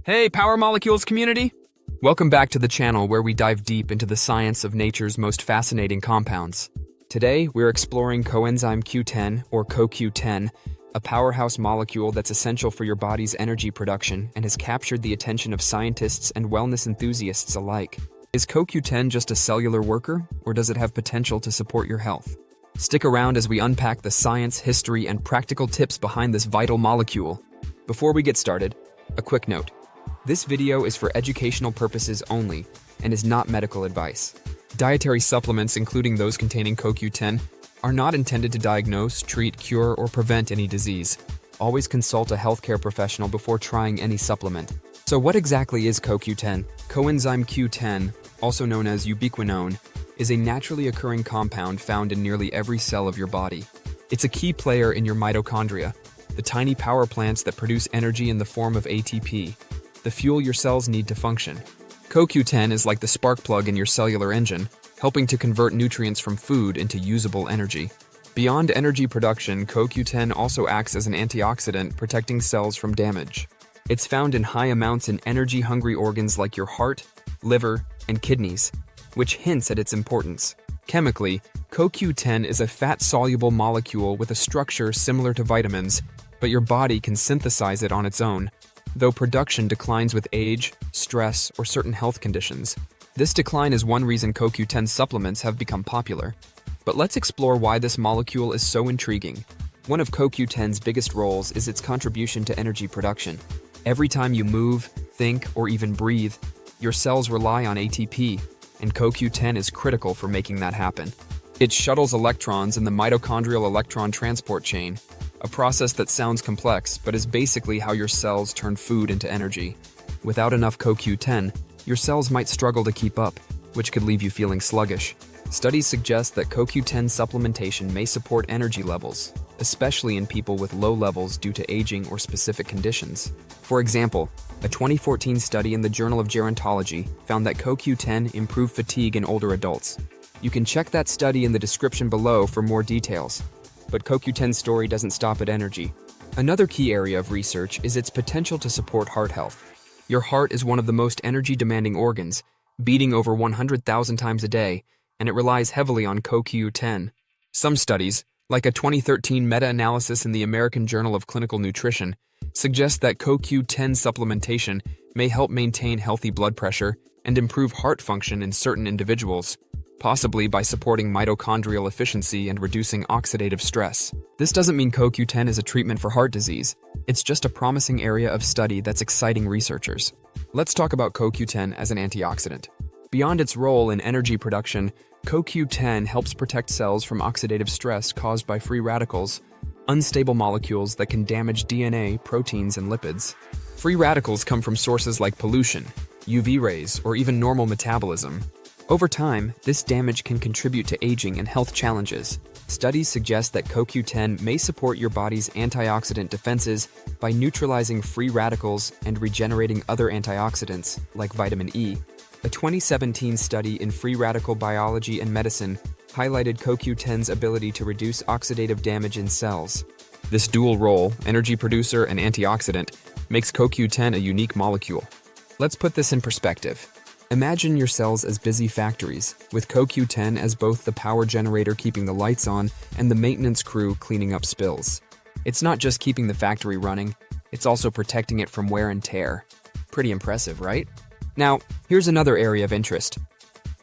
Hey, Power Molecules community! Welcome back to the channel where we dive deep into the science of nature's most fascinating compounds. Today, we're exploring Coenzyme Q10, or CoQ10, a powerhouse molecule that's essential for your body's energy production and has captured the attention of scientists and wellness enthusiasts alike. Is CoQ10 just a cellular worker, or does it have potential to support your health? Stick around as we unpack the science, history, and practical tips behind this vital molecule. Before we get started, a quick note. This video is for educational purposes only and is not medical advice. Dietary supplements, including those containing CoQ10, are not intended to diagnose, treat, cure, or prevent any disease. Always consult a healthcare professional before trying any supplement. So what exactly is CoQ10? Coenzyme Q10, also known as ubiquinone, is a naturally occurring compound found in nearly every cell of your body. It's a key player in your mitochondria, the tiny power plants that produce energy in the form of ATP, the fuel your cells need to function. CoQ10 is like the spark plug in your cellular engine, helping to convert nutrients from food into usable energy. Beyond energy production, CoQ10 also acts as an antioxidant, protecting cells from damage. It's found in high amounts in energy-hungry organs like your heart, liver, and kidneys, which hints at its importance. Chemically, CoQ10 is a fat-soluble molecule with a structure similar to vitamins, but your body can synthesize it on its own, though production declines with age, stress, or certain health conditions. This decline is one reason CoQ10 supplements have become popular. But let's explore why this molecule is so intriguing. One of CoQ10's biggest roles is its contribution to energy production. Every time you move, think, or even breathe, your cells rely on ATP, and CoQ10 is critical for making that happen. It shuttles electrons in the mitochondrial electron transport chain, a process that sounds complex, but is basically how your cells turn food into energy. Without enough CoQ10, your cells might struggle to keep up, which could leave you feeling sluggish. Studies suggest that CoQ10 supplementation may support energy levels, especially in people with low levels due to aging or specific conditions. For example, a 2014 study in the Journal of Gerontology found that CoQ10 improved fatigue in older adults. You can check that study in the description below for more details. But CoQ10's story doesn't stop at energy. Another key area of research is its potential to support heart health. Your heart is one of the most energy-demanding organs, beating over 100,000 times a day, and it relies heavily on CoQ10. Some studies, like a 2013 meta-analysis in the American Journal of Clinical Nutrition, suggest that CoQ10 supplementation may help maintain healthy blood pressure and improve heart function in certain individuals, possibly by supporting mitochondrial efficiency and reducing oxidative stress. This doesn't mean CoQ10 is a treatment for heart disease. It's just a promising area of study that's exciting researchers. Let's talk about CoQ10 as an antioxidant. Beyond its role in energy production, CoQ10 helps protect cells from oxidative stress caused by free radicals, unstable molecules that can damage DNA, proteins, and lipids. Free radicals come from sources like pollution, UV rays, or even normal metabolism. Over time, this damage can contribute to aging and health challenges. Studies suggest that CoQ10 may support your body's antioxidant defenses by neutralizing free radicals and regenerating other antioxidants, like vitamin E. A 2017 study in Free Radical Biology and Medicine highlighted CoQ10's ability to reduce oxidative damage in cells. This dual role, energy producer and antioxidant, makes CoQ10 a unique molecule. Let's put this in perspective. Imagine your cells as busy factories, with CoQ10 as both the power generator keeping the lights on and the maintenance crew cleaning up spills. It's not just keeping the factory running, it's also protecting it from wear and tear. Pretty impressive, right? Now, here's another area of interest.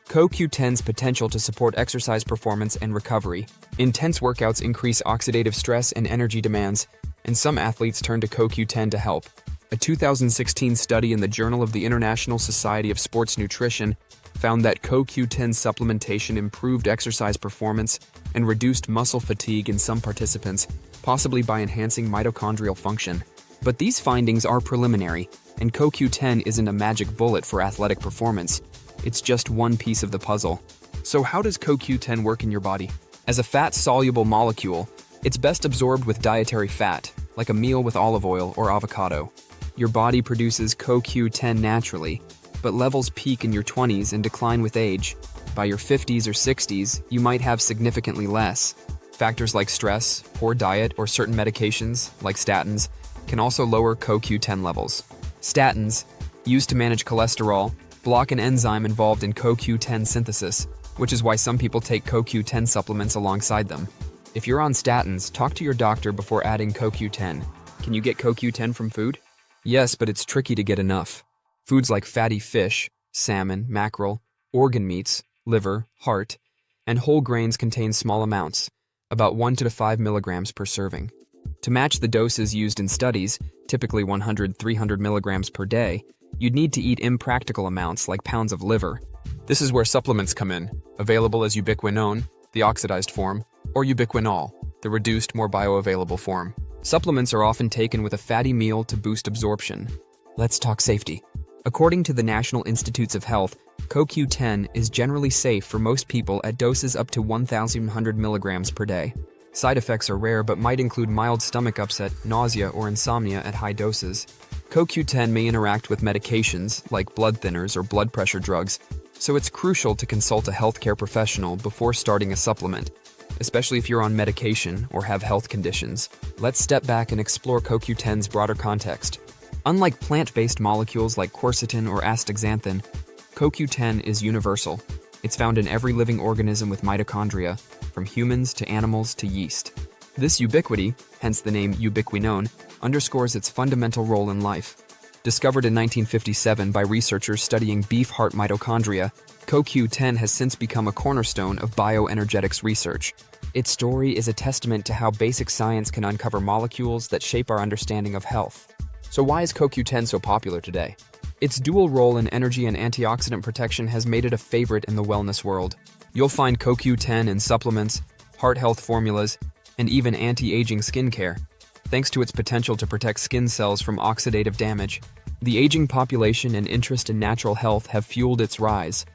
CoQ10's potential to support exercise performance and recovery. Intense workouts increase oxidative stress and energy demands, and some athletes turn to CoQ10 to help. A 2016 study in the Journal of the International Society of Sports Nutrition found that CoQ10 supplementation improved exercise performance and reduced muscle fatigue in some participants, possibly by enhancing mitochondrial function. But these findings are preliminary, and CoQ10 isn't a magic bullet for athletic performance. It's just one piece of the puzzle. So how does CoQ10 work in your body? As a fat-soluble molecule, it's best absorbed with dietary fat, like a meal with olive oil or avocado. Your body produces CoQ10 naturally, but levels peak in your 20s and decline with age. By your 50s or 60s, you might have significantly less. Factors like stress, poor diet, or certain medications, like statins, can also lower CoQ10 levels. Statins, used to manage cholesterol, block an enzyme involved in CoQ10 synthesis, which is why some people take CoQ10 supplements alongside them. If you're on statins, talk to your doctor before adding CoQ10. Can you get CoQ10 from food? Yes, but it's tricky to get enough. Foods like fatty fish, salmon, mackerel, organ meats, liver, heart, and whole grains contain small amounts, about 1 to 5 milligrams per serving. To match the doses used in studies, typically 100-300 milligrams per day, you'd need to eat impractical amounts like pounds of liver. This is where supplements come in, available as ubiquinone, the oxidized form, or ubiquinol, the reduced, more bioavailable form. Supplements are often taken with a fatty meal to boost absorption. Let's talk safety. According to the National Institutes of Health, CoQ10 is generally safe for most people at doses up to 1,100 milligrams per day. Side effects are rare but might include mild stomach upset, nausea, or insomnia at high doses. CoQ10 may interact with medications, like blood thinners or blood pressure drugs, so it's crucial to consult a healthcare professional before starting a supplement, especially if you're on medication or have health conditions. Let's step back and explore CoQ10's broader context. Unlike plant-based molecules like quercetin or astaxanthin, CoQ10 is universal. It's found in every living organism with mitochondria, from humans to animals to yeast. This ubiquity, hence the name ubiquinone, underscores its fundamental role in life. Discovered in 1957 by researchers studying beef heart mitochondria, CoQ10 has since become a cornerstone of bioenergetics research. Its story is a testament to how basic science can uncover molecules that shape our understanding of health. So why is CoQ10 so popular today? Its dual role in energy and antioxidant protection has made it a favorite in the wellness world. You'll find CoQ10 in supplements, heart health formulas, and even anti-aging skincare. Thanks to its potential to protect skin cells from oxidative damage, the aging population and interest in natural health have fueled its rise.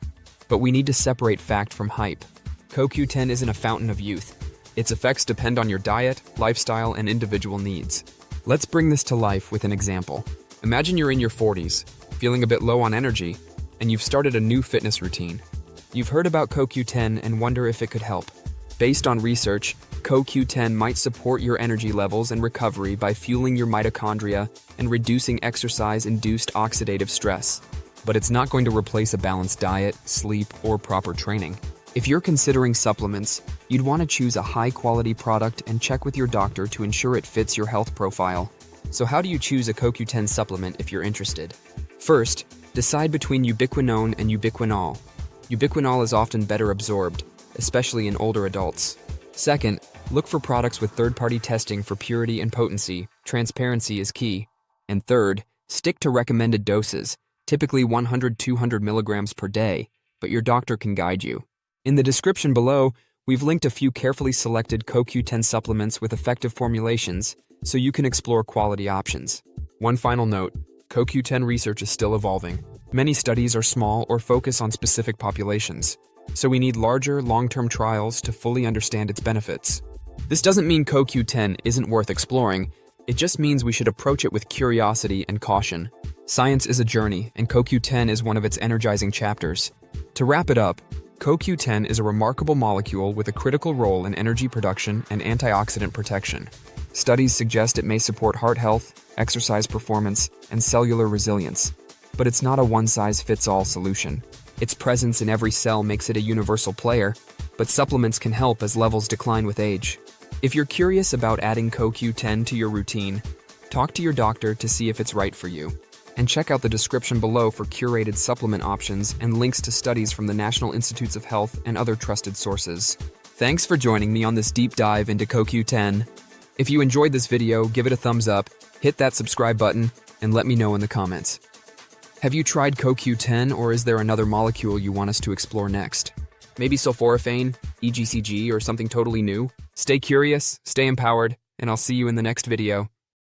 But we need to separate fact from hype. CoQ10 isn't a fountain of youth. Its effects depend on your diet, lifestyle, and individual needs. Let's bring this to life with an example. Imagine you're in your 40s, feeling a bit low on energy, and you've started a new fitness routine. You've heard about CoQ10 and wonder if it could help. Based on research, CoQ10 might support your energy levels and recovery by fueling your mitochondria and reducing exercise-induced oxidative stress. But it's not going to replace a balanced diet, sleep, or proper training. If you're considering supplements, you'd want to choose a high-quality product and check with your doctor to ensure it fits your health profile. So how do you choose a CoQ10 supplement if you're interested? First, decide between ubiquinone and ubiquinol. Ubiquinol is often better absorbed, especially in older adults. Second, look for products with third-party testing for purity and potency. Transparency is key. And third, stick to recommended doses, typically 100-200 milligrams per day, but your doctor can guide you. In the description below, we've linked a few carefully selected CoQ10 supplements with effective formulations, so you can explore quality options. One final note, CoQ10 research is still evolving. Many studies are small or focus on specific populations, so we need larger, long-term trials to fully understand its benefits. This doesn't mean CoQ10 isn't worth exploring, it just means we should approach it with curiosity and caution. Science is a journey, and CoQ10 is one of its energizing chapters. To wrap it up, CoQ10 is a remarkable molecule with a critical role in energy production and antioxidant protection. Studies suggest it may support heart health, exercise performance, and cellular resilience. But it's not a one-size-fits-all solution. Its presence in every cell makes it a universal player, but supplements can help as levels decline with age. If you're curious about adding CoQ10 to your routine, talk to your doctor to see if it's right for you. And check out the description below for curated supplement options and links to studies from the National Institutes of Health and other trusted sources. Thanks for joining me on this deep dive into CoQ10. If you enjoyed this video, give it a thumbs up, hit that subscribe button, and let me know in the comments. Have you tried CoQ10, or is there another molecule you want us to explore next? Maybe sulforaphane, EGCG, or something totally new? Stay curious, stay empowered, and I'll see you in the next video.